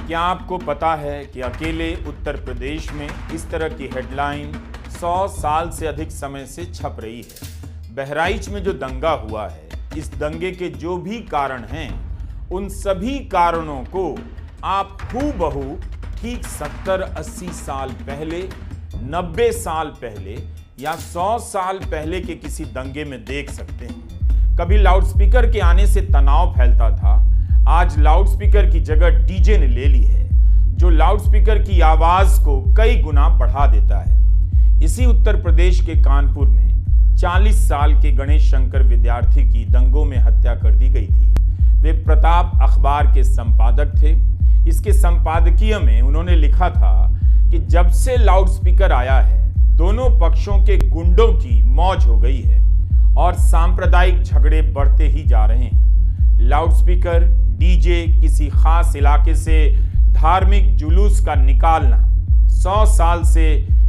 क्या आपको पता है कि अकेले उत्तर प्रदेश में इस तरह की हेडलाइन 100 साल से अधिक समय से छप रही है। बहराइच में जो दंगा हुआ है, इस दंगे के जो भी कारण हैं, उन सभी कारणों को आप हूबहू ठीक 70-80 साल पहले, 90 साल पहले या 100 साल पहले के किसी दंगे में देख सकते हैं। कभी लाउडस्पीकर के आने से तनाव फैलता था, आज लाउडस्पीकर की जगह डीजे ने ले ली है, जो लाउडस्पीकर की आवाज को कई गुना बढ़ा देता है। इसी उत्तर प्रदेश के कानपुर में 40 साल के गणेश शंकर विद्यार्थी की दंगों में हत्या कर दी गई थी। वे प्रताप अखबार के संपादक थे। इसके संपादकीय में उन्होंने लिखा था कि जब से लाउडस्पीकर आया है, दोनों पक्षों के गुंडों की मौज हो गई है और सांप्रदायिक झगड़े बढ़ते ही जा रहे हैं। लाउडस्पीकर, डीजे, किसी खास इलाके से धार्मिक जुलूस का निकालना, 100 साल से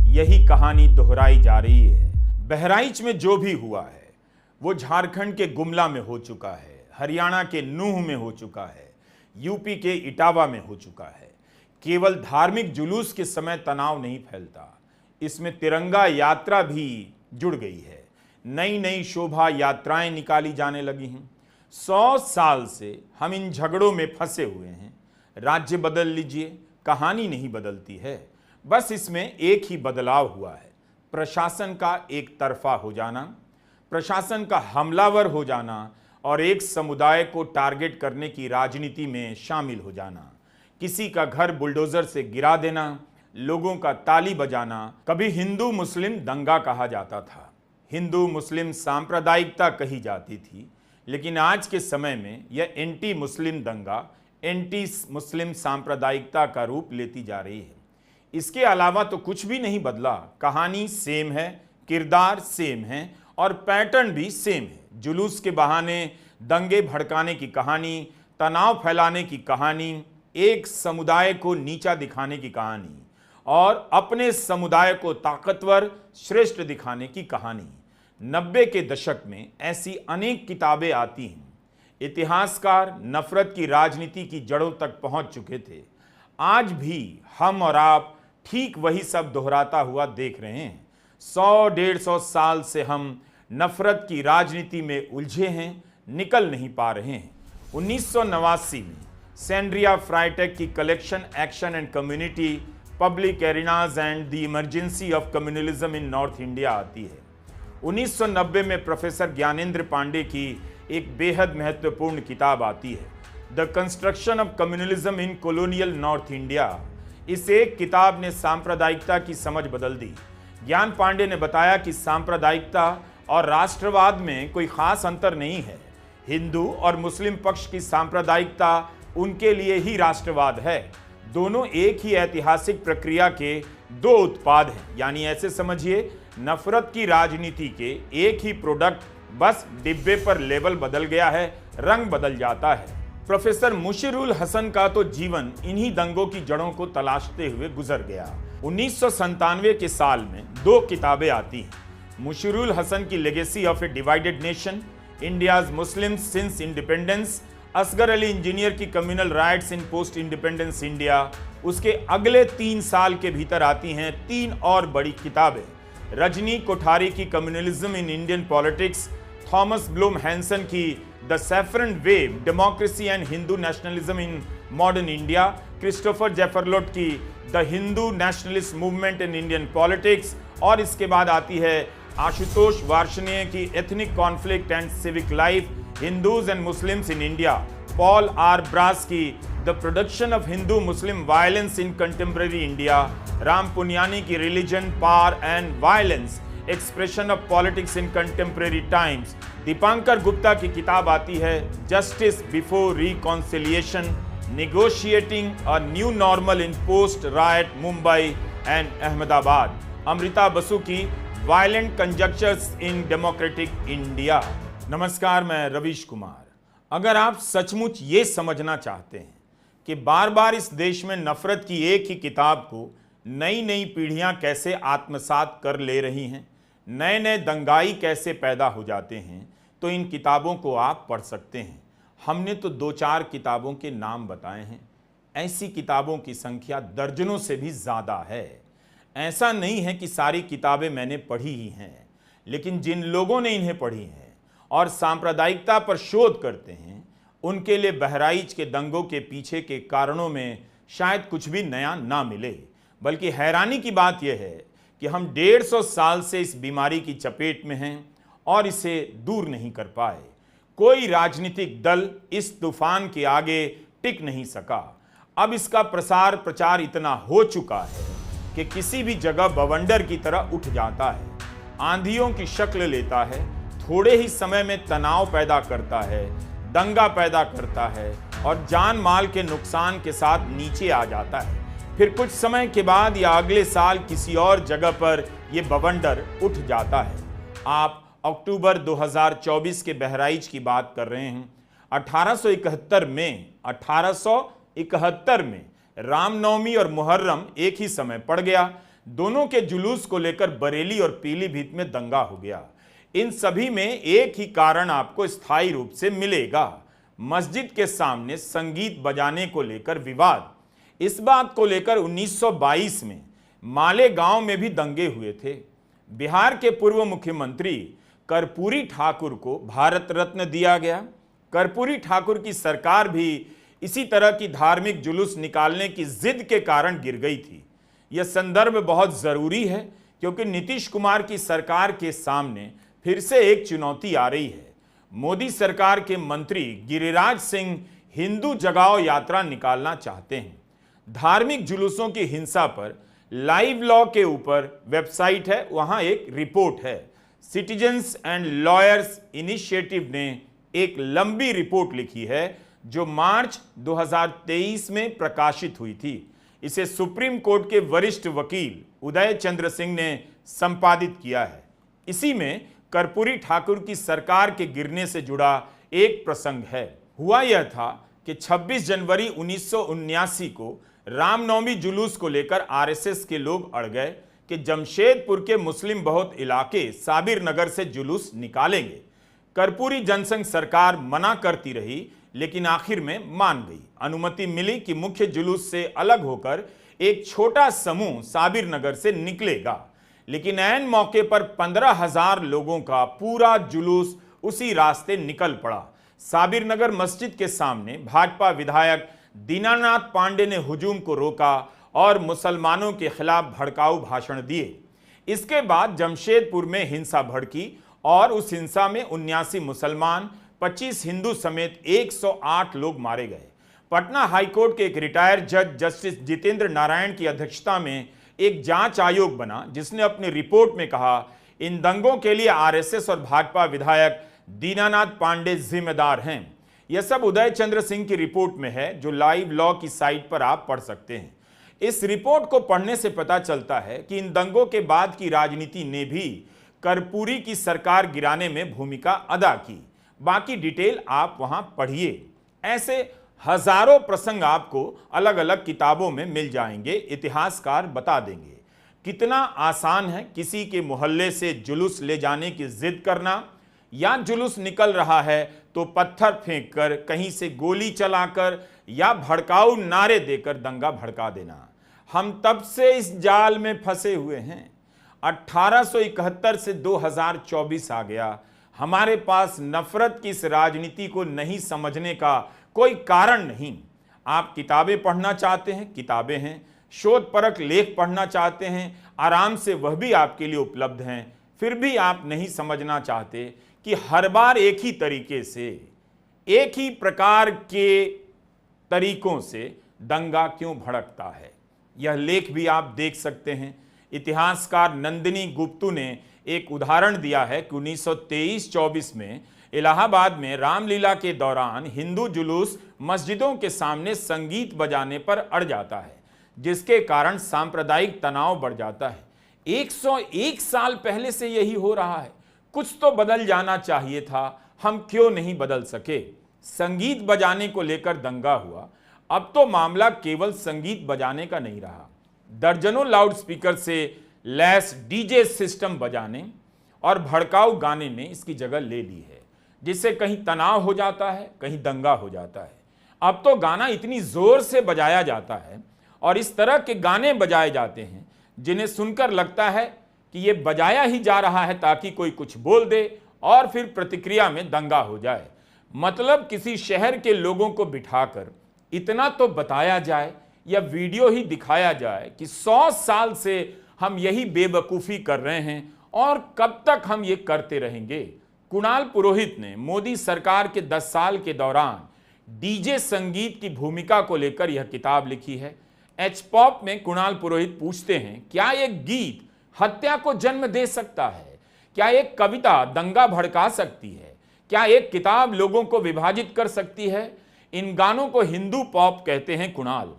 यही कहानी दोहराई जा रही है। बहराइच में जो भी हुआ है वो झारखंड के गुमला में हो चुका है, हरियाणा के नूह में हो चुका है, यूपी के इटावा में हो चुका है। केवल धार्मिक जुलूस के समय तनाव नहीं फैलता, इसमें तिरंगा यात्रा भी जुड़ गई है। नई नई शोभा यात्राएं निकाली जाने लगी हैं। 100 साल से हम इन झगड़ों में फंसे हुए हैं। राज्य बदल लीजिए, कहानी नहीं बदलती है। बस इसमें एक ही बदलाव हुआ है, प्रशासन का एक तरफा हो जाना, प्रशासन का हमलावर हो जाना और एक समुदाय को टारगेट करने की राजनीति में शामिल हो जाना। किसी का घर बुलडोजर से गिरा देना, लोगों का ताली बजाना। कभी हिंदू मुस्लिम दंगा कहा जाता था, हिंदू मुस्लिम सांप्रदायिकता कही जाती थी, लेकिन आज के समय में यह एंटी मुस्लिम दंगा, एंटी मुस्लिम सांप्रदायिकता का रूप लेती जा रही है। इसके अलावा तो कुछ भी नहीं बदला। कहानी सेम है, किरदार सेम है और पैटर्न भी सेम है। जुलूस के बहाने दंगे भड़काने की कहानी, तनाव फैलाने की कहानी, एक समुदाय को नीचा दिखाने की कहानी और अपने समुदाय को ताकतवर, श्रेष्ठ दिखाने की कहानी। 90 के दशक में ऐसी अनेक किताबें आती हैं। इतिहासकार नफरत की राजनीति की जड़ों तक पहुंच चुके थे। आज भी हम और आप ठीक वही सब दोहराता हुआ देख रहे हैं। 100-150 साल से हम नफरत की राजनीति में उलझे हैं, निकल नहीं पा रहे हैं। 1989 में सैंड्रिया फ्राइटेक की collection action and community, public arenas and the emergency of communalism in north India आती है। 1990 में प्रोफेसर ज्ञानेंद्र पांडे की एक बेहद महत्वपूर्ण किताब आती है, the construction of communalism in colonial north India. इस एक किताब ने सांप्रदायिकता की समझ बदल दी। ज्ञान पांडे ने बताया कि सांप्रदायिकता और राष्ट्रवाद में कोई खास अंतर नहीं है। हिंदू और मुस्लिम पक्ष की सांप्रदायिकता उनके लिए ही राष्ट्रवाद है। दोनों एक ही ऐतिहासिक प्रक्रिया के दो उत्पाद हैं। यानी ऐसे समझिए, नफरत की राजनीति के एक ही प्रोडक्ट, बस डिब्बे पर लेबल बदल गया है, रंग बदल जाता है। प्रोफेसर मुशीरुल हसन का तो जीवन इन्हीं दंगों की जड़ों को तलाशते हुए गुजर गया। 1997 के साल में 2 किताबें आती हैं, मुशीरुल हसन की legacy of a divided nation, India's Muslims since independence, Asghar Ali Engineer की communal riots in post independence India. उसके अगले 3 साल के भीतर आती हैं 3 और बड़ी किताबें, रजनी कोठारी की communalism in Indian politics, Thomas Blom Hansen की the saffron wave, democracy and Hindu nationalism in modern India, Christophe Jaffrelot की the Hindu nationalist movement in Indian politics, और इसके बाद आती है आशुतोष वार्ष्णेय की ethnic conflict and civic life, Hindus and Muslims in India, Paul R Brass की the production of Hindu Muslim violence in contemporary India, Ram Puniyani की religion, power and violence, expression of politics in contemporary times. Dipankar Gupta की किताब आती है justice before reconciliation, negotiating a new normal in post riot Mumbai and Ahmedabad. Amrita Basu की violent conjunctures in democratic India. नमस्कार, मैं रवीश कुमार। अगर आप सचमुच ये समझना चाहते हैं कि बार बार इस देश में नफरत की एक ही किताब को नई नई पीढ़ियां कैसे आत्मसात कर ले रही हैं, नए नए दंगाई कैसे पैदा हो जाते हैं, तो इन किताबों को आप पढ़ सकते हैं। हमने तो 2-4 किताबों के नाम बताए हैं। ऐसी किताबों की संख्या दर्जनों से भी ज़्यादा है। ऐसा नहीं है कि सारी किताबें मैंने पढ़ी ही हैं, लेकिन जिन लोगों ने इन्हें पढ़ी हैं और सांप्रदायिकता पर शोध करते हैं, उनके लिए बहराइच के दंगों के पीछे के कारणों में शायद कुछ भी नया ना मिले, बल्कि हैरानी की बात यह है कि हम 150 साल से इस बीमारी की चपेट में हैं और इसे दूर नहीं कर पाए। कोई राजनीतिक दल इस तूफान के आगे टिक नहीं सका। अब इसका प्रसार प्रचार इतना हो चुका है कि किसी भी जगह बवंडर की तरह उठ जाता है, आंधियों की शक्ल लेता है, थोड़े ही समय में तनाव पैदा करता है, दंगा पैदा करता है और जान माल के नुकसान के साथ नीचे आ जाता है। फिर कुछ समय के बाद या अगले साल किसी और जगह पर यह बवंडर उठ जाता है। आप अक्टूबर 2024 के बहराइच की बात कर रहे हैं। 1871 में रामनवमी और मुहर्रम एक ही समय पड़ गया। दोनों के जुलूस को लेकर बरेली और पीलीभीत में दंगा हो गया। इन सभी में एक ही कारण आपको स्थायी रूप से मिलेगा, मस्जिद के सामने संगीत बजाने को लेकर विवाद। इस बात को लेकर 1922 में मालेगांव में भी दंगे हुए थे। बिहार के पूर्व मुख्यमंत्री कर्पूरी ठाकुर को भारत रत्न दिया गया। कर्पूरी ठाकुर की सरकार भी इसी तरह की धार्मिक जुलूस निकालने की जिद के कारण गिर गई थी। यह संदर्भ बहुत जरूरी है क्योंकि नीतीश कुमार की सरकार के सामने फिर से एक चुनौती आ रही है। मोदी सरकार के मंत्री गिरिराज सिंह हिंदू जगाओ यात्रा निकालना चाहते हैं। धार्मिक जुलूसों की हिंसा पर लाइव लॉ के ऊपर वेबसाइट है, वहां एक रिपोर्ट है। सिटीजन्स एंड लॉयर्स इनिशिएटिव ने एक लंबी रिपोर्ट लिखी है जो मार्च 2023 में प्रकाशित हुई थी। इसे सुप्रीम कोर्ट के वरिष्ठ वकील उदय चंद्र सिंह ने संपादित किया है। इसी में कर्पूरी ठाकुर की सरकार के गिरने से जुड़ा एक प्रसंग है। हुआ यह था कि 26 जनवरी 1979 को रामनवमी जुलूस को लेकर आरएसएस के लोग अड़ गए कि जमशेदपुर के मुस्लिम बहुत इलाके साबिर नगर से जुलूस निकालेंगे। कर्पूरी जनसंघ सरकार मना करती रही, लेकिन आखिर में मान गई। अनुमति मिली कि मुख्य जुलूस से अलग होकर एक छोटा समूह साबिर नगर से निकलेगा, लेकिन ऐन मौके पर 15,000 लोगों का पूरा जुलूस उसी रास्ते निकल पड़ा। साबिर नगर मस्जिद के सामने भाजपा विधायक दीनानाथ पांडे ने हुजूम को रोका और मुसलमानों के खिलाफ भड़काऊ भाषण दिए। इसके बाद जमशेदपुर में हिंसा भड़की और उस हिंसा में 79 मुसलमान, 25 हिंदू समेत 108 लोग मारे गए। पटना हाईकोर्ट के एक रिटायर्ड जज जस्टिस जितेंद्र नारायण की अध्यक्षता में एक जांच आयोग बना, जिसने अपनी रिपोर्ट में कहा इन दंगों के लिए आरएसएस और भाजपा विधायक दीनानाथ पांडे जिम्मेदार हैं। यह सब उदय चंद्र सिंह की रिपोर्ट में है, जो लाइव लॉ की साइट पर आप पढ़ सकते हैं। इस रिपोर्ट को पढ़ने से पता चलता है कि इन दंगों के बाद की राजनीति ने भी कर्पूरी की सरकार गिराने में भूमिका अदा की। बाकी डिटेल आप वहां पढ़िए। ऐसे हजारों प्रसंग आपको अलग अलग किताबों में मिल जाएंगे, इतिहासकार बता देंगे। कितना आसान है किसी के मोहल्ले से जुलूस ले जाने की जिद करना, या जुलूस निकल रहा है तो पत्थर फेंककर, कहीं से गोली चलाकर या भड़काऊ नारे देकर दंगा भड़का देना। हम तब से इस जाल में फंसे हुए हैं। 1871 से 2024 आ गया। हमारे पास नफरत की इस राजनीति को नहीं समझने का कोई कारण नहीं। आप किताबें पढ़ना चाहते हैं, किताबें हैं। शोध परक लेख पढ़ना चाहते हैं, आराम से वह भी आपके लिए उपलब्ध हैं। फिर भी आप नहीं समझना चाहते कि हर बार एक ही तरीके से, एक ही प्रकार के तरीकों से दंगा क्यों भड़कता है। यह लेख भी आप देख सकते हैं। इतिहासकार नंदिनी गुप्तू ने एक उदाहरण दिया है कि 1923-24 में इलाहाबाद में रामलीला के दौरान हिंदू जुलूस मस्जिदों के सामने संगीत बजाने पर अड़ जाता है, जिसके कारण सांप्रदायिक तनाव बढ़ जाता है। 101 साल पहले से यही हो रहा है। कुछ तो बदल जाना चाहिए था, हम क्यों नहीं बदल सके। संगीत बजाने को लेकर दंगा हुआ। अब तो मामला केवल संगीत बजाने का नहीं रहा। दर्जनों लाउडस्पीकर से लैस डीजे सिस्टम बजाने और भड़काऊ गाने ने इसकी जगह ले ली है, जिससे कहीं तनाव हो जाता है, कहीं दंगा हो जाता है। अब तो गाना इतनी जोर से बजाया जाता है और इस तरह के गाने बजाए जाते हैं जिन्हें सुनकर लगता है कि ये बजाया ही जा रहा है ताकि कोई कुछ बोल दे और फिर प्रतिक्रिया में दंगा हो जाए। मतलब किसी शहर के लोगों को बिठाकर इतना तो बताया जाए या वीडियो ही दिखाया जाए कि 100 साल से हम यही बेवकूफ़ी कर रहे हैं और कब तक हम ये करते रहेंगे। कुणाल पुरोहित ने मोदी सरकार के 10 साल के दौरान डीजे संगीत की भूमिका को लेकर यह किताब लिखी है। एच पॉप में कुणाल पुरोहित पूछते हैं, क्या एक गीत हत्या को जन्म दे सकता है? क्या एक कविता दंगा भड़का सकती है? क्या एक किताब लोगों को विभाजित कर सकती है? इन गानों को हिंदू पॉप कहते हैं कुणाल।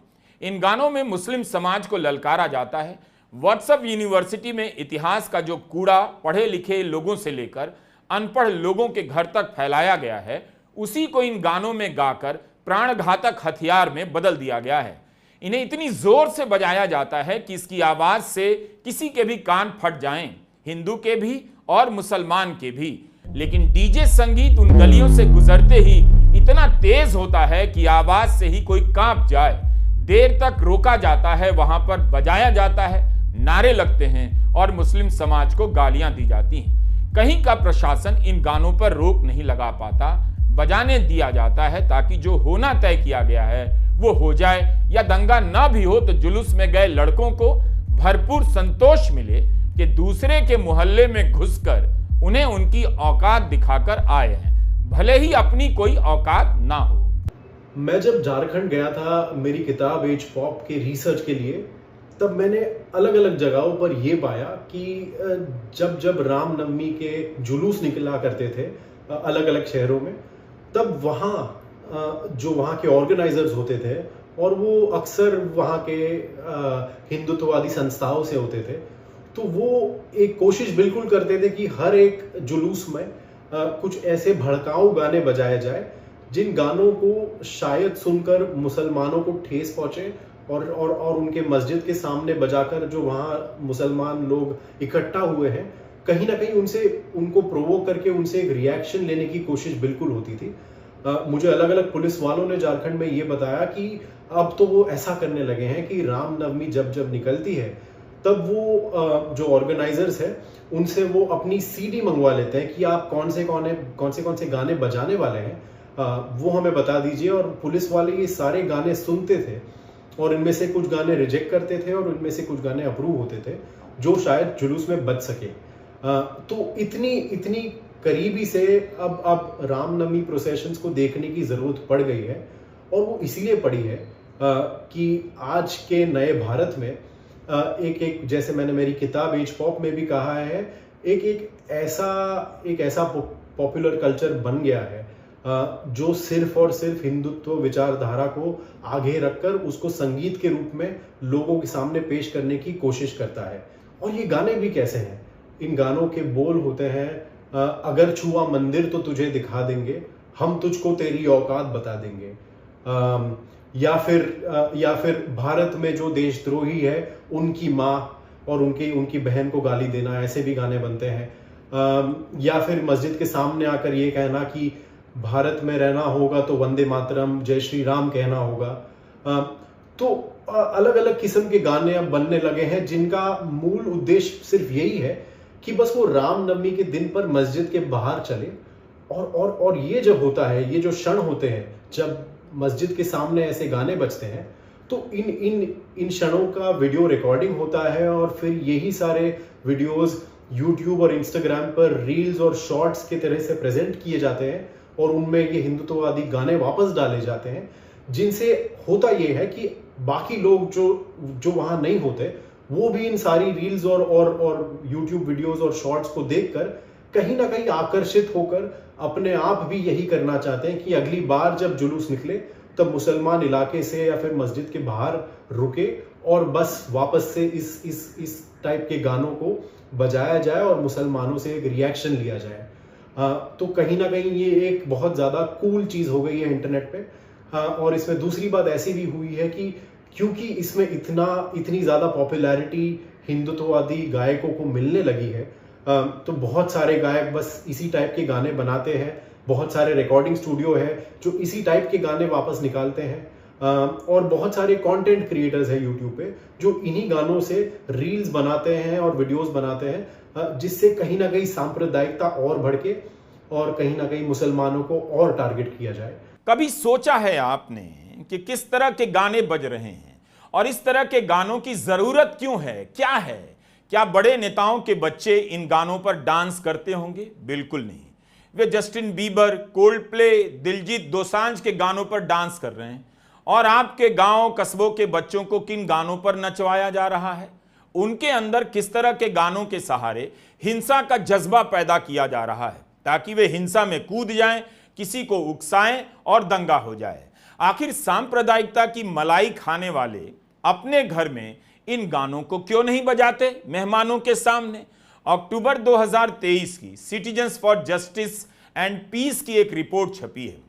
इन गानों में मुस्लिम समाज को ललकारा जाता है। व्हाट्सएप यूनिवर्सिटी में इतिहास का जो कूड़ा पढ़े लिखे लोगों से लेकर अनपढ़ लोगों के घर तक फैलाया गया है, उसी को इन गानों में गाकर प्राणघातक हथियार में बदल दिया गया है। इन्हें इतनी जोर से बजाया जाता है कि इसकी आवाज से किसी के भी कान फट जाएं, हिंदू के भी और मुसलमान के भी। लेकिन डीजे संगीत उन गलियों से गुजरते ही इतना तेज होता है कि आवाज से ही कोई कांप जाए। देर तक रोका जाता है, वहां पर बजाया जाता है, नारे लगते हैं और मुस्लिम समाज को गालियां दी जाती हैं। कहीं का प्रशासन इन गानों पर रोक नहीं लगा पाता, बजाने दिया जाता है ताकि जो होना तय किया गया है वो हो जाए, या दंगा ना भी हो तो जुलूस में गए लड़कों को भरपूर संतोष मिले कि दूसरे के मोहल्ले में घुसकर उन्हें उनकी औकात दिखाकर आए हैं, भले ही अपनी कोई औकात ना हो। मैं जब झारखंड गया था मेरी किताब एच पॉप के रिसर्च के लिए, तब मैंने अलग अलग जगहों पर यह पाया कि जब रामनवमी के जुलूस निकला करते थे अलग अलग शहरों में, तब जो वहाँ के ऑर्गेनाइजर्स होते थे और वो अक्सर वहाँ के हिंदुत्ववादी संस्थाओं से होते थे, तो वो एक कोशिश बिल्कुल करते थे कि हर एक जुलूस में कुछ ऐसे भड़काऊ गाने बजाए जाए जिन गानों को शायद सुनकर मुसलमानों को ठेस पहुंचे और उनके मस्जिद के सामने बजाकर जो वहाँ मुसलमान लोग इकट्ठा हुए हैं, कहीं ना कहीं उनको प्रोवोक करके उनसे एक रिएक्शन लेने की कोशिश बिल्कुल होती थी। मुझे अलग अलग पुलिस वालों ने झारखंड में ये बताया कि अब तो वो ऐसा करने लगे हैं कि रामनवमी जब निकलती है तब वो जो ऑर्गेनाइजर्स है उनसे वो अपनी सीडी मंगवा लेते हैं कि आप कौन से गाने बजाने वाले हैं, वो हमें बता दीजिए। और पुलिस वाले ये सारे गाने सुनते थे और इनमें से कुछ गाने रिजेक्ट करते थे और इनमें से कुछ गाने अप्रूव होते थे जो शायद जुलूस में बच सके। तो इतनी करीबी से अब रामनवमी प्रोसेशंस को देखने की जरूरत पड़ गई है, और वो इसीलिए पड़ी है कि आज के नए भारत में एक जैसे मैंने मेरी किताब एज पॉप में भी कहा है, एक ऐसा पॉपुलर कल्चर बन गया है जो सिर्फ और सिर्फ हिंदुत्व विचारधारा को आगे रखकर उसको संगीत के रूप में लोगों के सामने पेश करने की कोशिश करता है। और ये गाने भी कैसे हैं? इन गानों के बोल होते हैं, अगर छुआ मंदिर तो तुझे दिखा देंगे, हम तुझको तेरी औकात बता देंगे, या फिर भारत में जो देशद्रोही है उनकी माँ और उनकी बहन को गाली देना, ऐसे भी गाने बनते हैं। या फिर मस्जिद के सामने आकर ये कहना कि भारत में रहना होगा तो वंदे मातरम जय श्री राम कहना होगा। तो अलग अलग किस्म के गाने अब बनने लगे हैं जिनका मूल उद्देश्य सिर्फ यही है कि बस वो रामनवमी के दिन पर मस्जिद के बाहर चले। और ये जब होता है, ये जो क्षण होते हैं जब मस्जिद के सामने ऐसे गाने बजते हैं, तो इन क्षणों का वीडियो रिकॉर्डिंग होता है और फिर यही सारे वीडियोस यूट्यूब और इंस्टाग्राम पर रील्स और शॉर्ट्स की तरह से प्रेजेंट किए जाते हैं और उनमें ये हिंदुत्ववादी गाने वापस डाले जाते हैं, जिनसे होता ये है कि बाकी लोग जो वहां नहीं होते वो भी इन सारी रील्स और यूट्यूब वीडियोस और शॉर्ट्स को देखकर कहीं ना कहीं आकर्षित होकर अपने आप भी यही करना चाहते हैं कि अगली बार जब जुलूस निकले तब मुसलमान इलाके से या फिर मस्जिद के बाहर रुके और बस वापस से इस टाइप के गानों को बजाया जाए और मुसलमानों से एक रिएक्शन लिया जाए। तो कहीं ना कहीं ये एक बहुत ज़्यादा कूल चीज़ हो गई है इंटरनेट पे। और इसमें दूसरी बात ऐसी भी हुई है कि क्योंकि इसमें इतनी ज़्यादा पॉपुलैरिटी हिंदुत्ववादी गायकों को मिलने लगी है, तो बहुत सारे गायक बस इसी टाइप के गाने बनाते हैं बहुत सारे रिकॉर्डिंग स्टूडियो है जो इसी टाइप के गाने वापस निकालते हैं, और बहुत सारे कंटेंट क्रिएटर्स हैं यूट्यूब पे जो इन्हीं गानों से रील्स बनाते हैं और वीडियोस बनाते हैं, जिससे कहीं ना कहीं सांप्रदायिकता और भड़के और कहीं ना कहीं मुसलमानों को और टारगेट किया जाए। कभी सोचा है आपने कि किस तरह के गाने बज रहे हैं और इस तरह के गानों की जरूरत क्यों है, क्या है? क्या बड़े नेताओं के बच्चे इन गानों पर डांस करते होंगे? बिल्कुल नहीं। वे Justin Bieber, Coldplay, Diljit Dosanjh के गानों पर डांस कर रहे हैं। और आपके गांव कस्बों के बच्चों को किन गानों पर नचवाया जा रहा है? उनके अंदर किस तरह के गानों के सहारे हिंसा का जज्बा पैदा किया जा रहा है ताकि वे हिंसा में कूद जाएं, किसी को उकसाएं और दंगा हो जाए। आखिर सांप्रदायिकता की मलाई खाने वाले अपने घर में इन गानों को क्यों नहीं बजाते मेहमानों के सामने? अक्टूबर 2023 की citizens for justice and peace की एक रिपोर्ट छपी है।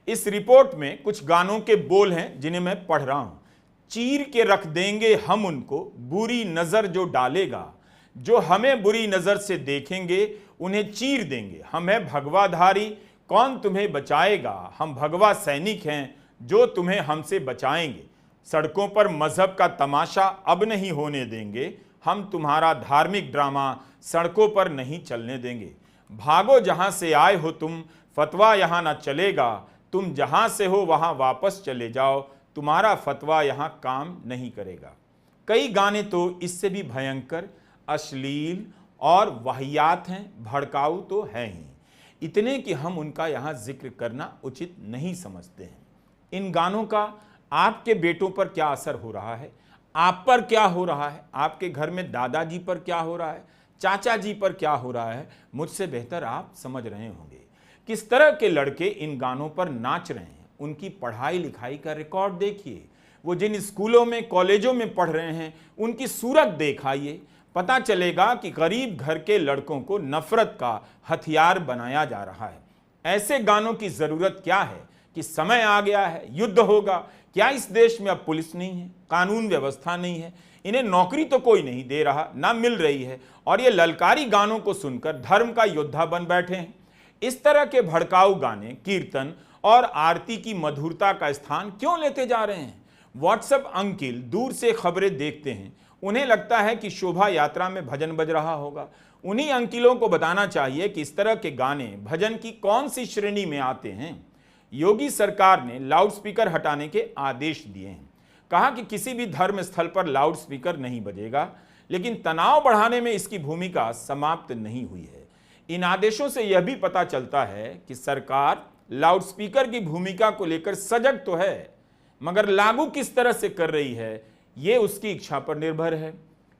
इस रिपोर्ट में कुछ गानों के बोल हैं जिन्हें मैं पढ़ रहा हूं। चीर के रख देंगे हम उनको, बुरी नजर जो डालेगा, जो हमें बुरी नजर से देखेंगे उन्हें चीर देंगे। हम हैं भगवाधारी, कौन तुम्हें बचाएगा? हम भगवा सैनिक हैं जो तुम्हें हमसे बचाएंगे। सड़कों पर मजहब का तमाशा अब नहीं होने देंगे, हम तुम्हारा धार्मिक ड्रामा सड़कों पर नहीं चलने देंगे। भागो जहां से आए हो तुम, फतवा यहां ना चलेगा, तुम जहां से हो वहां वापस चले जाओ, तुम्हारा फतवा यहां काम नहीं करेगा। कई गाने तो इससे भी भयंकर, अश्लील और वाहियात हैं, भड़काऊ तो है ही, इतने कि हम उनका यहां जिक्र करना उचित नहीं समझते हैं। इन गानों का आपके बेटों पर क्या असर हो रहा है? आप पर क्या हो रहा है? आपके घर में दादाजी पर क्या हो रहा है? चाचा जी पर क्या हो रहा है? मुझसे बेहतर आप समझ रहे होंगे। किस तरह के लड़के इन गानों पर नाच रहे हैं, उनकी पढ़ाई लिखाई का रिकॉर्ड देखिए। वो जिन स्कूलों में कॉलेजों में पढ़ रहे हैं उनकी सूरत दिखाइए। पता चलेगा कि गरीब घर के लड़कों को नफरत का हथियार बनाया जा रहा है। ऐसे गानों की जरूरत क्या है कि समय आ गया है, युद्ध होगा। क्या इस देश में अब पुलिस नहीं है, कानून व्यवस्था नहीं है? इन्हें नौकरी तो कोई नहीं दे रहा, ना मिल रही है, और ये ललकारी गानों को सुनकर धर्म का योद्धा बन बैठे हैं। इस तरह के भड़काऊ गाने, कीर्तन और आरती की मधुरता का स्थान क्यों लेते जा रहे हैं? व्हाट्सएप अंकिल दूर से खबरें देखते हैं, उन्हें लगता है कि शोभा यात्रा में भजन बज रहा होगा। उन्हीं अंकिलों को बताना चाहिए कि इस तरह के गाने भजन की कौन सी श्रेणी में आते हैं। योगी सरकार ने लाउडस्पीकर हटाने के आदेश दिए हैं। कहा कि किसी भी धर्म स्थल पर लाउडस्पीकर नहीं बजेगा, लेकिन तनाव बढ़ाने में इसकी भूमिका समाप्त नहीं हुई है। इन आदेशों से यह भी पता चलता है कि सरकार लाउडस्पीकर की भूमिका को लेकर सजग तो है, मगर लागू किस तरह से कर रही है ये उसकी इच्छा पर निर्भर है,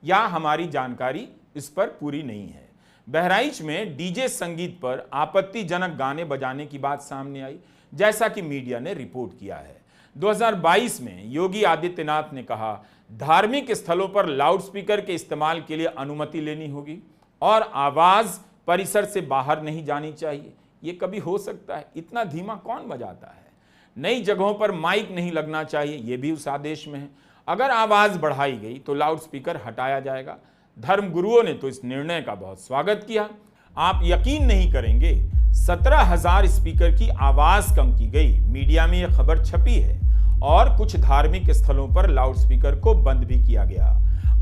या हमारी जानकारी इस पर पूरी नहीं है। बहराइच में डीजे संगीत पर आपत्तिजनक गाने बजाने की बात सामने आई, जैसा कि मीडिया ने रिपोर्ट किया है। 2022 में योगी आदित्यनाथ ने कहा धार्मिक स्थलों पर लाउडस्पीकर के इस्तेमाल के लिए अनुमति लेनी होगी और आवाज परिसर से बाहर नहीं जानी चाहिए। ये कभी हो सकता है? इतना धीमा कौन बजाता है? नई जगहों पर माइक नहीं लगना चाहिए, ये भी उस आदेश में है। अगर आवाज बढ़ाई गई तो लाउडस्पीकर हटाया जाएगा। धर्म गुरुओं ने तो इस निर्णय का बहुत स्वागत किया। आप यकीन नहीं करेंगे, 17,000 स्पीकर की आवाज कम की गई। मीडिया में यह खबर छपी है और कुछ धार्मिक स्थलों पर लाउडस्पीकर को बंद भी किया गया।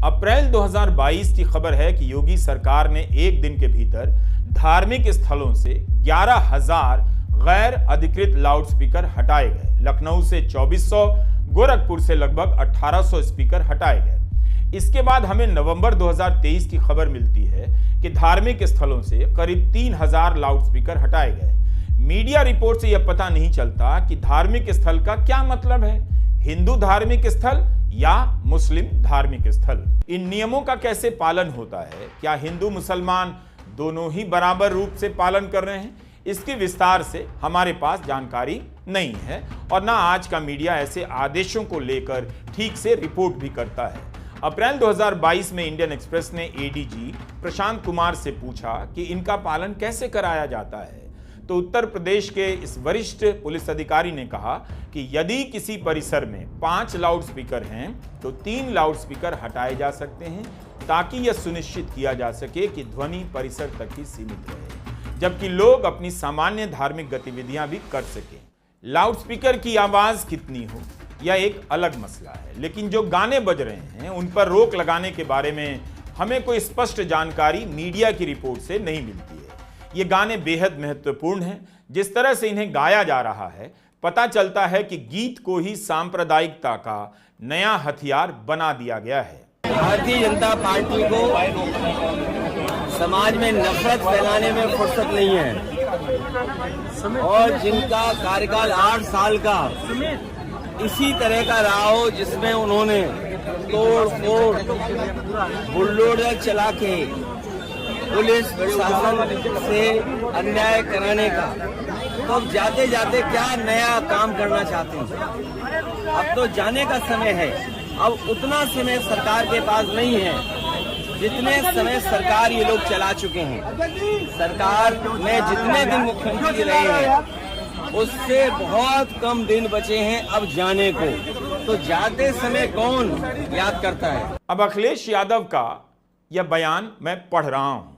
अप्रैल 2022 की खबर है कि योगी सरकार ने एक दिन के भीतर धार्मिक स्थलों से 11,000 गैर अधिकृत लाउडस्पीकर हटाए गए। लखनऊ से 2400, गोरखपुर से लगभग 1800 स्पीकर हटाए गए। इसके बाद हमें नवंबर 2023 की खबर मिलती है कि धार्मिक स्थलों से करीब 3000 लाउडस्पीकर हटाए गए। मीडिया रिपोर्ट से यह पता नहीं चलता कि धार्मिक स्थल का क्या मतलब है, हिंदू धार्मिक स्थल या मुस्लिम धार्मिक स्थल। इन नियमों का कैसे पालन होता है? क्या हिंदू मुसलमान दोनों ही बराबर रूप से पालन कर रहे हैं? इसकी विस्तार से हमारे पास जानकारी नहीं है और ना आज का मीडिया ऐसे आदेशों को लेकर ठीक से रिपोर्ट भी करता है। अप्रैल 2022 में इंडियन एक्सप्रेस ने एडीजी प्रशांत कुमार से पूछा कि इनका पालन कैसे कराया जाता है, तो उत्तर प्रदेश के इस वरिष्ठ पुलिस अधिकारी ने कहा कि यदि किसी परिसर में 5 लाउडस्पीकर हैं तो 3 लाउडस्पीकर हटाए जा सकते हैं ताकि यह सुनिश्चित किया जा सके कि ध्वनि परिसर तक ही सीमित रहे। जबकि लोग अपनी सामान्य धार्मिक गतिविधियां भी कर सकें। लाउडस्पीकर की आवाज कितनी हो यह एक अलग मसला है, लेकिन जो गाने बज रहे हैं उन पर रोक लगाने के बारे में हमें कोई स्पष्ट जानकारी मीडिया की रिपोर्ट से नहीं मिलती है। ये गाने बेहद महत्वपूर्ण हैं। जिस तरह से इन्हें गाया जा रहा है, पता चलता है कि गीत को ही सांप्रदायिकता का नया हथियार बना दिया गया है। भारतीय जनता पार्टी को समाज में नफरत फैलाने में फुर्सत नहीं है और जिनका कार्यकाल 8 साल का इसी तरह का रहा हो, जिसमें उन्होंने तोड़ फोड़ बुलडोजर चला के पुलिस प्रशासन से अन्याय कराने का, तो अब जाते जाते क्या नया काम करना चाहते हैं? अब तो जाने का समय है। अब उतना समय सरकार के पास नहीं है जितने समय सरकार ये लोग चला चुके हैं। सरकार में जितने दिन मुख्यमंत्री रहे हैं उससे बहुत कम दिन बचे हैं अब जाने को, तो जाते समय कौन याद करता है? अब अखिलेश यादव का यह बयान मैं पढ़ रहा हूं।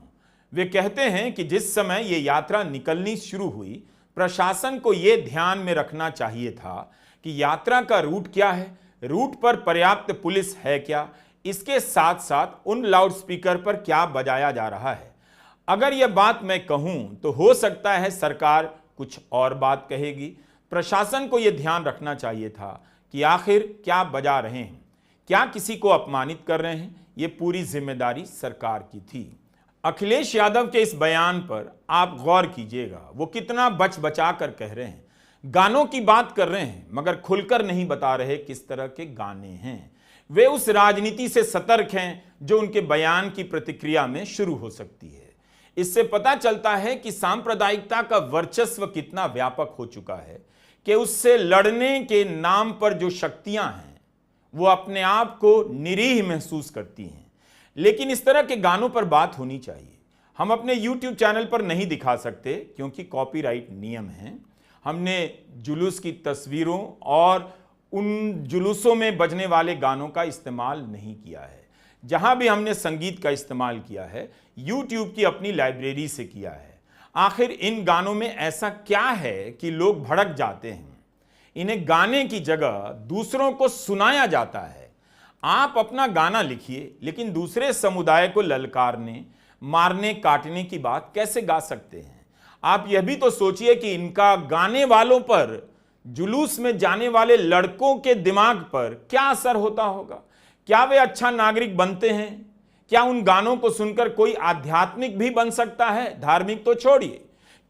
वे कहते हैं कि जिस समय ये यात्रा निकलनी शुरू हुई, प्रशासन को ये ध्यान में रखना चाहिए था कि यात्रा का रूट क्या है, रूट पर पर्याप्त पुलिस है क्या, इसके साथ साथ उन लाउडस्पीकर पर क्या बजाया जा रहा है। अगर यह बात मैं कहूं तो हो सकता है सरकार कुछ और बात कहेगी। प्रशासन को यह ध्यान रखना चाहिए था कि आखिर क्या बजा रहे हैं, क्या किसी को अपमानित कर रहे हैं। यह पूरी जिम्मेदारी सरकार की थी। अखिलेश यादव के इस बयान पर आप गौर कीजिएगा, वो कितना बच बचा कर कह रहे हैं। गानों की बात कर रहे हैं मगर खुलकर नहीं बता रहे किस तरह के गाने हैं। वे उस राजनीति से सतर्क हैं जो उनके बयान की प्रतिक्रिया में शुरू हो सकती है। इससे पता चलता है कि सांप्रदायिकता का वर्चस्व कितना व्यापक हो चुका है कि उससे लड़ने के नाम पर जो शक्तियां हैं वो अपने आप को निरीह महसूस करती हैं। लेकिन इस तरह के गानों पर बात होनी चाहिए। हम अपने YouTube चैनल पर नहीं दिखा सकते क्योंकि कॉपीराइट नियम हैं। हमने जुलूस की तस्वीरों और उन जुलूसों में बजने वाले गानों का इस्तेमाल नहीं किया है। जहां भी हमने संगीत का इस्तेमाल किया है, YouTube की अपनी लाइब्रेरी से किया है। आखिर इन गानों में ऐसा क्या है कि लोग भड़क जाते हैं? इन्हें गाने की जगह दूसरों को सुनाया जाता है। आप अपना गाना लिखिए, लेकिन दूसरे समुदाय को ललकारने, मारने, काटने की बात कैसे गा सकते हैं? आप यह भी तो सोचिए कि इनका गाने वालों पर, जुलूस में जाने वाले लड़कों के दिमाग पर क्या असर होता होगा। क्या वे अच्छा नागरिक बनते हैं? क्या उन गानों को सुनकर कोई आध्यात्मिक भी बन सकता है? धार्मिक तो छोड़िए,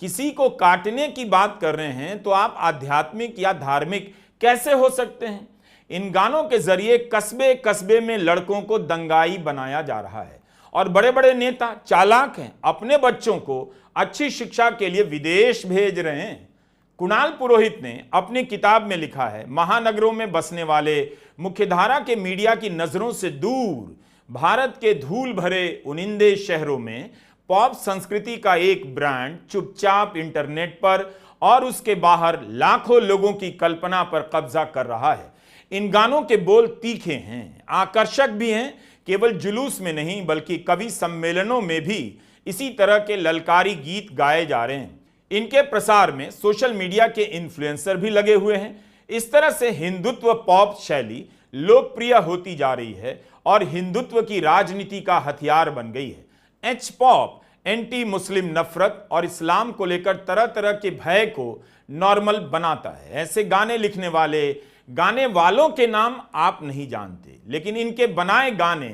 किसी को काटने की बात कर रहे हैं तो आप आध्यात्मिक या धार्मिक कैसे हो सकते हैं? इन गानों के जरिए कस्बे कस्बे में लड़कों को दंगाई बनाया जा रहा है और बड़े बड़े नेता चालाक हैं, अपने बच्चों को अच्छी शिक्षा के लिए विदेश भेज रहे हैं। कुणाल पुरोहित ने अपनी किताब में लिखा है, महानगरों में बसने वाले मुख्यधारा के मीडिया की नजरों से दूर भारत के धूल भरे उनिंदे शहरों में पॉप संस्कृति का एक ब्रांड चुपचाप इंटरनेट पर और उसके बाहर लाखों लोगों की कल्पना पर कब्जा कर रहा है। इन गानों के बोल तीखे हैं, आकर्षक भी हैं। केवल जुलूस में नहीं बल्कि कवि सम्मेलनों में भी इसी तरह के ललकारी गीत गाए जा रहे हैं। इनके प्रसार में सोशल मीडिया के इन्फ्लुएंसर भी लगे हुए हैं। इस तरह से हिंदुत्व पॉप शैली लोकप्रिय होती जा रही है और हिंदुत्व की राजनीति का हथियार बन गई है। एच पॉप एंटी मुस्लिम नफरत और इस्लाम को लेकर तरह तरह के भय को नॉर्मल बनाता है। ऐसे गाने लिखने वाले, गाने वालों के नाम आप नहीं जानते, लेकिन इनके बनाए गाने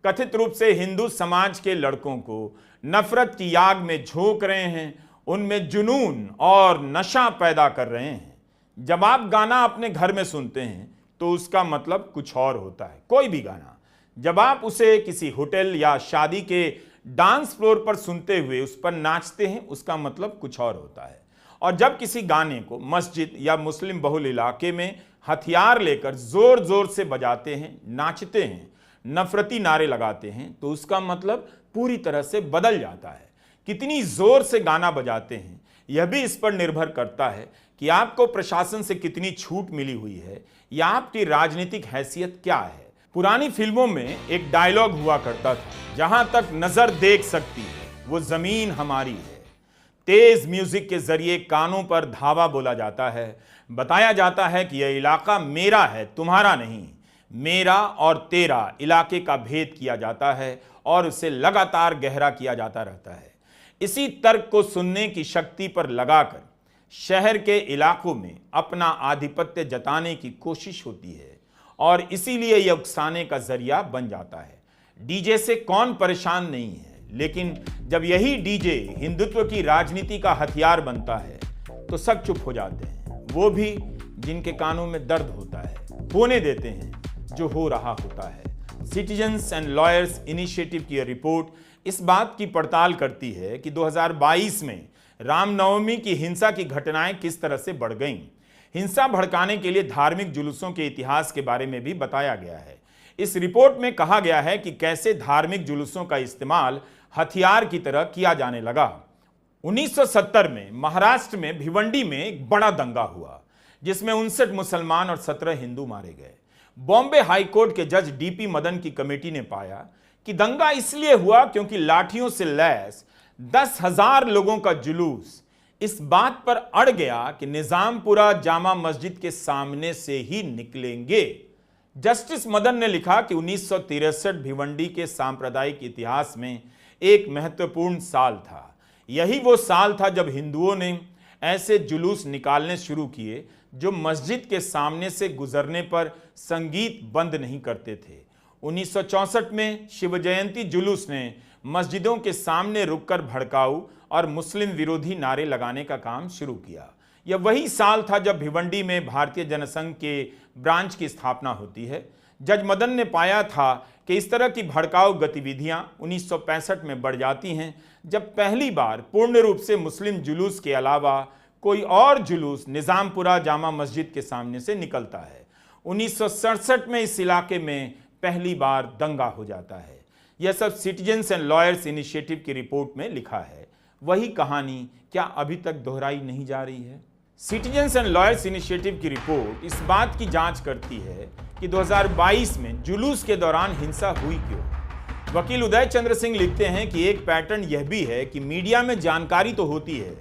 कथित रूप से हिंदू समाज के लड़कों को नफरत की आग में झोंक रहे हैं, उनमें जुनून और नशा पैदा कर रहे हैं। जब आप गाना अपने घर में सुनते हैं तो उसका मतलब कुछ और होता है। कोई भी गाना जब आप उसे किसी होटल या शादी के डांस फ्लोर पर सुनते हुए उस पर नाचते हैं, उसका मतलब कुछ और होता है। और जब किसी गाने को मस्जिद या मुस्लिम बहुल इलाके में हथियार लेकर जोर जोर से बजाते हैं, नाचते हैं, नफरती नारे लगाते हैं, तो उसका मतलब पूरी तरह से बदल जाता है। कितनी जोर से गाना बजाते हैं यह भी इस पर निर्भर करता है कि आपको प्रशासन से कितनी छूट मिली हुई है या आपकी राजनीतिक हैसियत क्या है। पुरानी फिल्मों में एक डायलॉग हुआ करता था, जहां तक नजर देख सकती है वो जमीन हमारी है। तेज म्यूजिक के जरिए कानों पर धावा बोला जाता है। बताया जाता है कि यह इलाका मेरा है, तुम्हारा नहीं। मेरा और तेरा इलाके का भेद किया जाता है और उसे लगातार गहरा किया जाता रहता है। इसी तर्क को सुनने की शक्ति पर लगाकर शहर के इलाकों में अपना आधिपत्य जताने की कोशिश होती है और इसीलिए यह उकसाने का जरिया बन जाता है। डीजे से कौन परेशान नहीं है, लेकिन जब यही डीजे हिंदुत्व की राजनीति का हथियार बनता है तो सब चुप हो जाते हैं, वो भी जिनके कानों में दर्द होता है। होने देते हैं जो हो रहा होता है। सिटीजन्स एंड लॉयर्स इनिशिएटिव की रिपोर्ट इस बात की पड़ताल करती है कि 2022 में रामनवमी की हिंसा की घटनाएं किस तरह से बढ़ गईं। हिंसा भड़काने के लिए धार्मिक जुलूसों के इतिहास के बारे में भी बताया गया है। इस रिपोर्ट में कहा गया है कि कैसे धार्मिक जुलूसों का इस्तेमाल हथियार की तरह किया जाने लगा। 1970 में महाराष्ट्र में भिवंडी में एक बड़ा दंगा हुआ जिसमें 59 मुसलमान और 17 हिंदू मारे गए। बॉम्बे हाईकोर्ट के जज डीपी मदन की कमेटी ने पाया कि दंगा इसलिए हुआ क्योंकि लाठियों से लैस 10,000 लोगों का जुलूस इस बात पर अड़ गया कि निजामपुरा जामा मस्जिद के सामने से ही निकलेंगे। जस्टिस मदन ने लिखा कि 1963 भिवंडी के सांप्रदायिक इतिहास में एक महत्वपूर्ण साल था। यही वो साल था जब हिंदुओं ने ऐसे जुलूस निकालने शुरू किए जो मस्जिद के सामने से गुजरने पर संगीत बंद नहीं करते थे। 1964 में शिव जयंती जुलूस ने मस्जिदों के सामने रुककर भड़काऊ और मुस्लिम विरोधी नारे लगाने का काम शुरू किया। यह वही साल था जब भिवंडी में भारतीय जनसंघ के ब्रांच की स्थापना होती है। जज मदन ने पाया था कि इस तरह की भड़काऊ गतिविधियां 1965 में बढ़ जाती हैं जब पहली बार पूर्ण रूप से मुस्लिम जुलूस के अलावा कोई और जुलूस निजामपुरा जामा मस्जिद के सामने से निकलता है। 1967 में इस इलाके में पहली बार दंगा हो जाता है। यह सब सिटीजन्स एंड लॉयर्स इनिशिएटिव की रिपोर्ट में लिखा है। वही कहानी क्या अभी तक दोहराई नहीं जा रही है? सिटीजन्स एंड लॉयर्स इनिशिएटिव की रिपोर्ट इस बात की जांच करती है कि 2022 में जुलूस के दौरान हिंसा हुई क्यों। वकील उदय चंद्र सिंह लिखते हैं कि एक पैटर्न यह भी है कि मीडिया में जानकारी तो होती है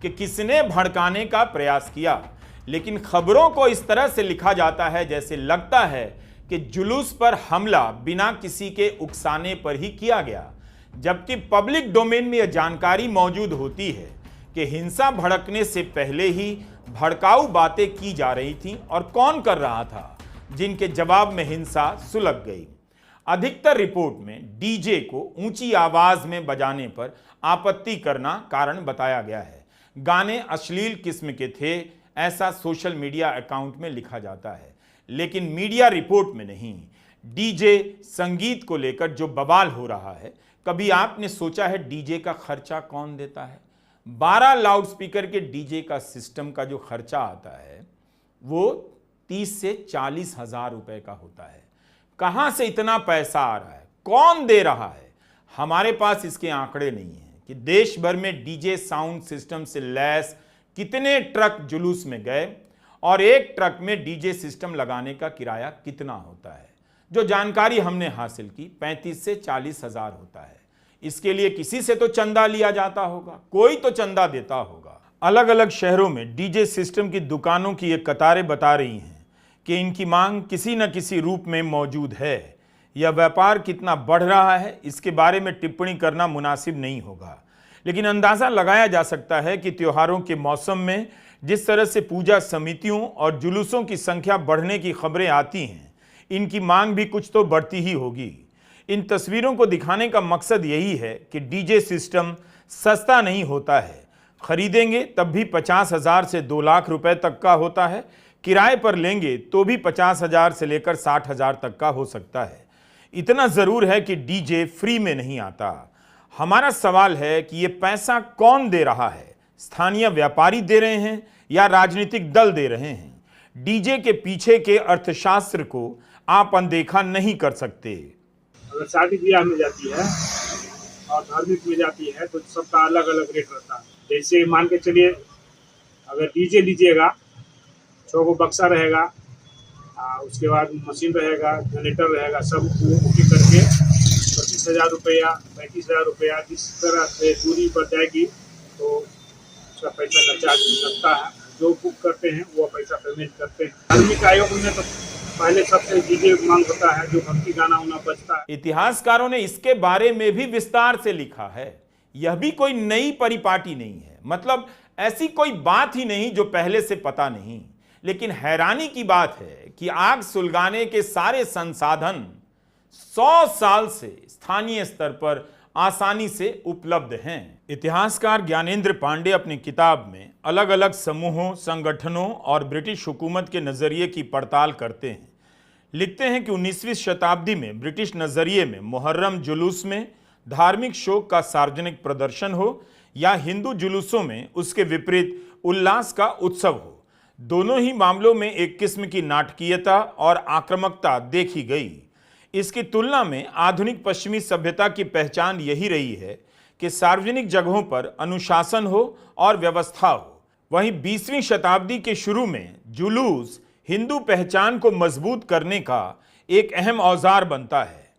कि किसने भड़काने का प्रयास किया, लेकिन खबरों को इस तरह से लिखा जाता है जैसे लगता है कि जुलूस पर हमला बिना किसी के उकसाने पर ही किया गया, जबकि पब्लिक डोमेन में यह जानकारी मौजूद होती है कि हिंसा भड़कने से पहले ही भड़काऊ बातें की जा रही थीं और कौन कर रहा था, जिनके जवाब में हिंसा सुलग गई। अधिकतर रिपोर्ट में डीजे को ऊंची आवाज में बजाने पर आपत्ति करना कारण बताया गया है। गाने अश्लील किस्म के थे, ऐसा सोशल मीडिया अकाउंट में लिखा जाता है, लेकिन मीडिया रिपोर्ट में नहीं। डीजे संगीत को लेकर जो बवाल हो रहा है, कभी आपने सोचा है डीजे का खर्चा कौन देता है? 12 लाउडस्पीकर के डीजे का सिस्टम का जो खर्चा आता है वो 30 से 40 हजार रुपए का होता है। कहां से इतना पैसा आ रहा है, कौन दे रहा है? हमारे पास इसके आंकड़े नहीं है कि देश भर में डीजे साउंड सिस्टम से लैस कितने ट्रक जुलूस में गए और एक ट्रक में डीजे सिस्टम लगाने का किराया कितना होता है। जो जानकारी हमने हासिल की 35 से 40 हजार होता है। इसके लिए किसी से तो चंदा लिया जाता होगा, कोई तो चंदा देता होगा। अलग अलग शहरों में डीजे सिस्टम की दुकानों की ये कतारें बता रही हैं कि इनकी मांग किसी न किसी रूप में मौजूद है। यह व्यापार कितना बढ़ रहा है इसके बारे में टिप्पणी करना मुनासिब नहीं होगा, लेकिन अंदाजा लगाया जा सकता है कि त्योहारों के मौसम में जिस तरह से पूजा समितियों और जुलूसों की संख्या बढ़ने की खबरें आती हैं, इनकी मांग भी कुछ तो बढ़ती ही होगी। इन तस्वीरों को दिखाने का मकसद यही है कि डीजे सिस्टम सस्ता नहीं होता है। खरीदेंगे तब भी 50,000 से 2 लाख रुपए तक का होता है, किराए पर लेंगे तो भी 50,000 से लेकर 60,000 तक का हो सकता है। इतना ज़रूर है कि डीजे फ्री में नहीं आता। हमारा सवाल है कि ये पैसा कौन दे रहा है? स्थानीय व्यापारी दे रहे हैं या राजनीतिक दल दे रहे हैं? डीजे के पीछे के अर्थशास्त्र को आप अनदेखा नहीं कर सकते। अगर शादी ब्याह में जाती है और धार्मिक में जाती है तो सबका अलग अलग रेट रहता है। जैसे मान के चलिए अगर डीजे लीजिएगा, 6 को बक्सा रहेगा, उसके बाद मशीन रहेगा, जनरेटर रहेगा, सब बुकिंग करके 25,000 रुपया 35,000 रुपया जिस तरह से दूरी पर जाएगी तो उसका पैसा का चार्ज लगता है। जो बुक करते हैं वो पैसा पेमेंट करते हैं। धार्मिक आयोग में तो पहले सबसे डीजे मांग होता है, जो भक्ति गाना उना बजता है। इतिहासकारों ने इसके बारे में भी विस्तार से लिखा है। यह भी कोई नई परिपाटी नहीं है, मतलब ऐसी कोई बात ही नहीं जो पहले से पता नहीं। लेकिन हैरानी की बात है कि आग सुलगाने के सारे संसाधन 100 साल से स्थानीय स्तर पर आसानी से उपलब्ध हैं। इतिहासकार ज्ञानेंद्र पांडे अपनी किताब में अलग अलग समूहों, संगठनों और ब्रिटिश हुकूमत के नजरिए की पड़ताल करते हैं। लिखते हैं कि 19वीं शताब्दी में ब्रिटिश नजरिए में मुहर्रम जुलूस में धार्मिक शोक का सार्वजनिक प्रदर्शन हो या हिंदू जुलूसों में उसके विपरीत उल्लास का उत्सव हो, दोनों ही मामलों में एक किस्म की नाटकीयता और आक्रामकता देखी गई। इसकी तुलना में आधुनिक पश्चिमी सभ्यता की पहचान यही रही है कि सार्वजनिक जगहों पर अनुशासन हो और व्यवस्था हो। वहीं 20वीं शताब्दी के शुरू में जुलूस हिंदू पहचान को मजबूत करने का एक अहम औजार बनता है।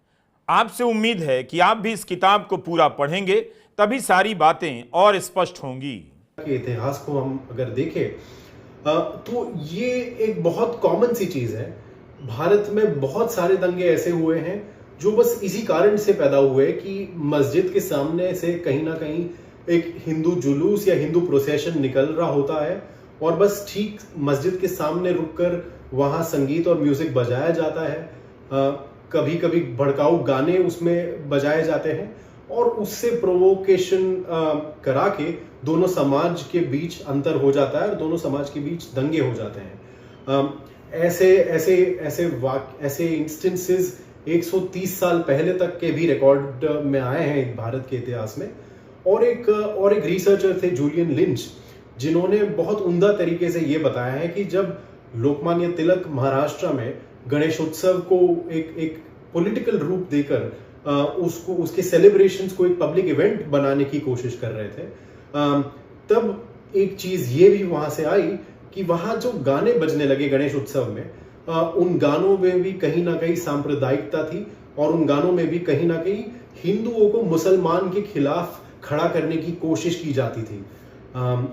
आपसे उम्मीद है कि आप भी इस किताब को पूरा पढ़ेंगे, तभी सारी बातें और स्पष्ट होंगी। इतिहास को हम अगर देखें तो ये एक बहुत कॉमन सी चीज है। भारत में बहुत सारे दंगे ऐसे हुए हैं जो बस इसी कारण से पैदा हुए कि मस्जिद के सामने से कहीं ना कहीं एक हिंदू जुलूस या हिंदू प्रोसेशन निकल रहा होता है और बस ठीक मस्जिद के सामने रुककर वहां संगीत और म्यूजिक बजाया जाता है। कभी कभी भड़काऊ गाने उसमें बजाए जाते हैं और उससे प्रोवोकेशन करा के दोनों समाज के बीच अंतर हो जाता है और दोनों समाज के बीच दंगे हो जाते हैं। ऐसे इंस्टेंसेस 130 साल पहले तक के भी रिकॉर्ड में आए हैं भारत के इतिहास में। और एक रिसर्चर थे जूलियन लिंच, जिन्होंने बहुत उम्दा तरीके से ये बताया है कि जब लोकमान्य तिलक महाराष्ट्र में गणेशोत्सव को एक पॉलिटिकल रूप देकर उसके सेलिब्रेशंस को एक पब्लिक इवेंट बनाने की कोशिश कर रहे थे, तब एक चीज ये भी वहां से आई कि वहां जो गाने बजने लगे गणेश उत्सव में, उन गानों में भी कहीं ना कहीं सांप्रदायिकता थी और उन गानों में भी कहीं ना कहीं हिंदुओं को मुसलमान के खिलाफ खड़ा करने की कोशिश की जाती थी।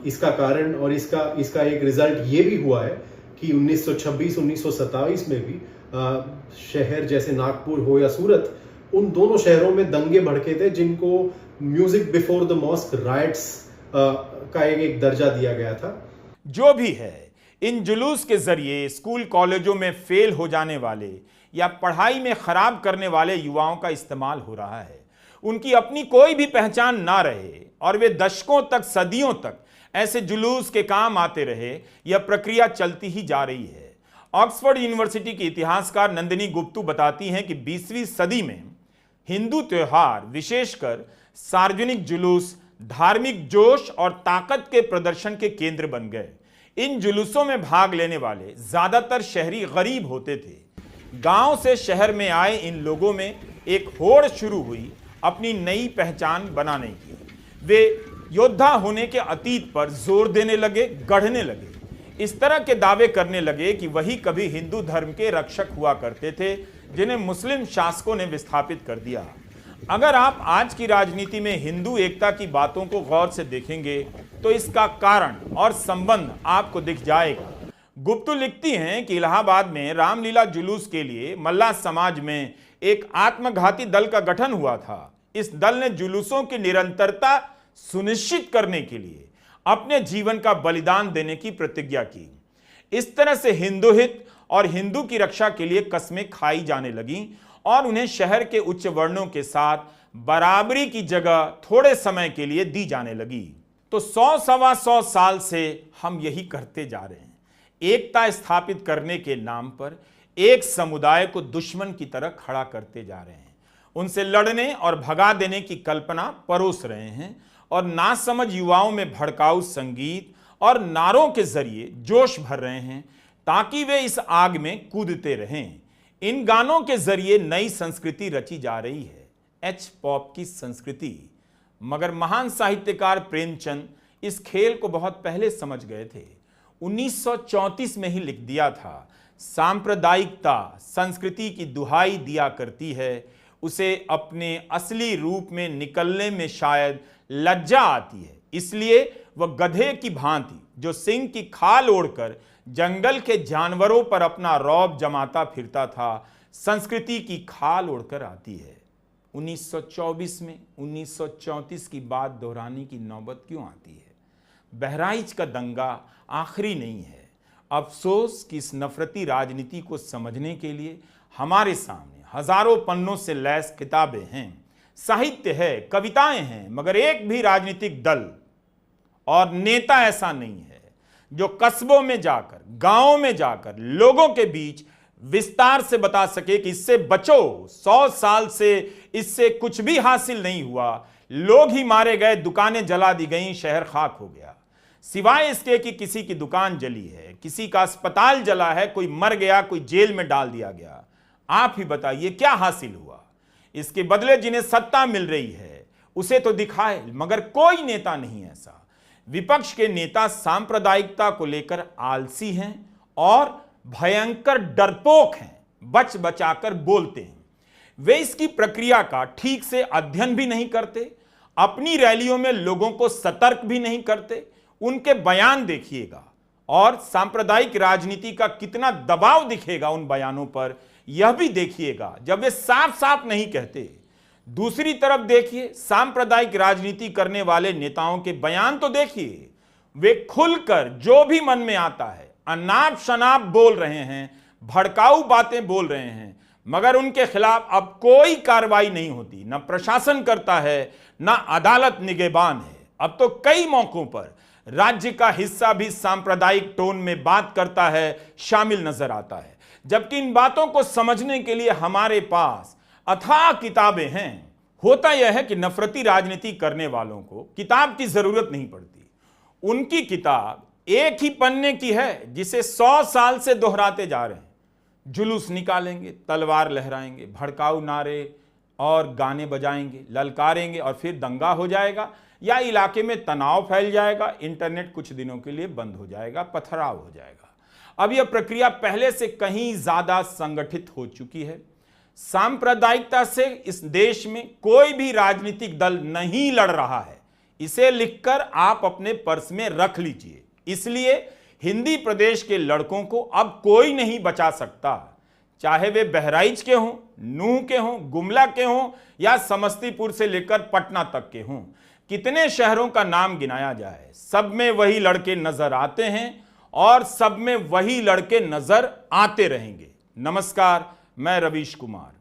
इसका कारण और इसका एक रिजल्ट ये भी हुआ है कि 1926-1927 में भी शहर जैसे नागपुर हो या सूरत, उन दोनों शहरों में दंगे भड़के थे जिनको music before the mosque rights का एक दर्जा दिया गया था। जो भी है, इन जुलूस के जरिए स्कूल कॉलेजों में फेल हो जाने वाले या पढ़ाई में खराब करने वाले युवाओं का इस्तेमाल हो रहा है। उनकी अपनी कोई भी पहचान ना रहे और वे दशकों तक, सदियों तक ऐसे जुलूस के काम आते रहे, यह प्रक्रिया चलती ही जा रही है। ऑक्सफोर्ड यूनिवर्सिटी की इतिहासकार नंदिनी गुप्तू बताती हैं कि 20वीं सदी में हिंदू त्योहार, विशेषकर सार्वजनिक जुलूस, धार्मिक जोश और ताकत के प्रदर्शन के केंद्र बन गए। इन जुलूसों में भाग लेने वाले ज्यादातर शहरी गरीब होते थे। गांव से शहर में आए इन लोगों में एक होड़ शुरू हुई अपनी नई पहचान बनाने की। वे योद्धा होने के अतीत पर जोर देने लगे, गढ़ने लगे। इस तरह के दावे करने लगे कि वही कभी हिंदू धर्म के रक्षक हुआ करते थे, जिन्हें मुस्लिम शासकों ने विस्थापित कर दिया। अगर आप आज की राजनीति में हिंदू एकता की बातों को गौर से देखेंगे तो इसका कारण और संबंध आपको दिख जाएगा। गुप्तू लिखती हैं कि इलाहाबाद में रामलीला जुलूस के लिए मल्लाह समाज में एक आत्मघाती दल का गठन हुआ था। इस दल ने जुलूसों की निरंतरता सुनिश्चित करने के लिए अपने जीवन का बलिदान देने की प्रतिज्ञा की। इस तरह से हिंदू हित और हिंदू की रक्षा के लिए कस्में खाई जाने लगीं और उन्हें शहर के उच्च वर्णों के साथ बराबरी की जगह थोड़े समय के लिए दी जाने लगी। तो 100-125 साल से हम यही करते जा रहे हैं। एकता स्थापित करने के नाम पर एक समुदाय को दुश्मन की तरह खड़ा करते जा रहे हैं। उनसे लड़ने और भगा देने की कल्पना परोस रहे हैं और नासमझ युवाओं में भड़काऊ संगीत और नारों के जरिए जोश भर रहे हैं ताकि वे इस आग में कूदते रहें। इन गानों के जरिए नई संस्कृति रची जा रही है, एच पॉप की संस्कृति। मगर महान साहित्यकार प्रेमचंद इस खेल को बहुत पहले समझ गए थे। 1934 में ही लिख दिया था, सांप्रदायिकता संस्कृति की दुहाई दिया करती है, उसे अपने असली रूप में निकलने में शायद लज्जा आती है, इसलिए वह गधे की भांति जो सिंह की खाल ओढ़कर जंगल के जानवरों पर अपना रौब जमाता फिरता था, संस्कृति की खाल ओढ़कर आती है। 1924 में 1934 की बात दोहराने की नौबत क्यों आती है? बहराइच का दंगा आखिरी नहीं है। अफसोस कि इस नफरती राजनीति को समझने के लिए हमारे सामने हजारों पन्नों से लैस किताबें हैं, साहित्य है, कविताएं हैं, मगर एक भी राजनीतिक दल और नेता ऐसा नहीं है जो कस्बों में जाकर, गांवों में जाकर लोगों के बीच विस्तार से बता सके कि इससे बचो, 100 साल से इससे कुछ भी हासिल नहीं हुआ, लोग ही मारे गए, दुकानें जला दी गईं, शहर खाक हो गया। सिवाय इसके कि किसी की दुकान जली है, किसी का अस्पताल जला है, कोई मर गया, कोई जेल में डाल दिया गया। आप ही बताइए क्या हासिल हुआ? इसके बदले जिन्हें सत्ता मिल रही है उसे तो दिखाए, मगर कोई नेता नहीं ऐसा। विपक्ष के नेता सांप्रदायिकता को लेकर आलसी हैं और भयंकर डरपोक हैं, बच बचाकर बोलते हैं। वे इसकी प्रक्रिया का ठीक से अध्ययन भी नहीं करते, अपनी रैलियों में लोगों को सतर्क भी नहीं करते। उनके बयान देखिएगा और सांप्रदायिक राजनीति का कितना दबाव दिखेगा उन बयानों पर, यह भी देखिएगा जब वे साफ साफ नहीं कहते। दूसरी तरफ देखिए, सांप्रदायिक राजनीति करने वाले नेताओं के बयान तो देखिए, वे खुलकर जो भी मन में आता है अनाप शनाप बोल रहे हैं, भड़काऊ बातें बोल रहे हैं, मगर उनके खिलाफ अब कोई कार्रवाई नहीं होती, न प्रशासन करता है, न अदालत निगहबान है। अब तो कई मौकों पर राज्य का हिस्सा भी सांप्रदायिक टोन में बात करता है, शामिल नजर आता है, जबकि इन बातों को समझने के लिए हमारे पास अथाह किताबें हैं। होता यह है कि नफरती राजनीति करने वालों को किताब की जरूरत नहीं पड़ती। उनकी किताब एक ही पन्ने की है जिसे 100 साल से दोहराते जा रहे हैं। जुलूस निकालेंगे, तलवार लहराएंगे, भड़काऊ नारे और गाने बजाएंगे, ललकारेंगे और फिर दंगा हो जाएगा या इलाके में तनाव फैल जाएगा, इंटरनेट कुछ दिनों के लिए बंद हो जाएगा, पथराव हो जाएगा। अब यह प्रक्रिया पहले से कहीं ज्यादा संगठित हो चुकी है। सांप्रदायिकता से इस देश में कोई भी राजनीतिक दल नहीं लड़ रहा है, इसे लिखकर आप अपने पर्स में रख लीजिए। इसलिए हिंदी प्रदेश के लड़कों को अब कोई नहीं बचा सकता, चाहे वे बहराइच के हों, नूह के हों, गुमला के हों या समस्तीपुर से लेकर पटना तक के हों। कितने शहरों का नाम गिनाया जाए, सब में वही लड़के नजर आते हैं और सब में वही लड़के नजर आते रहेंगे। नमस्कार, मैं रवीश कुमार।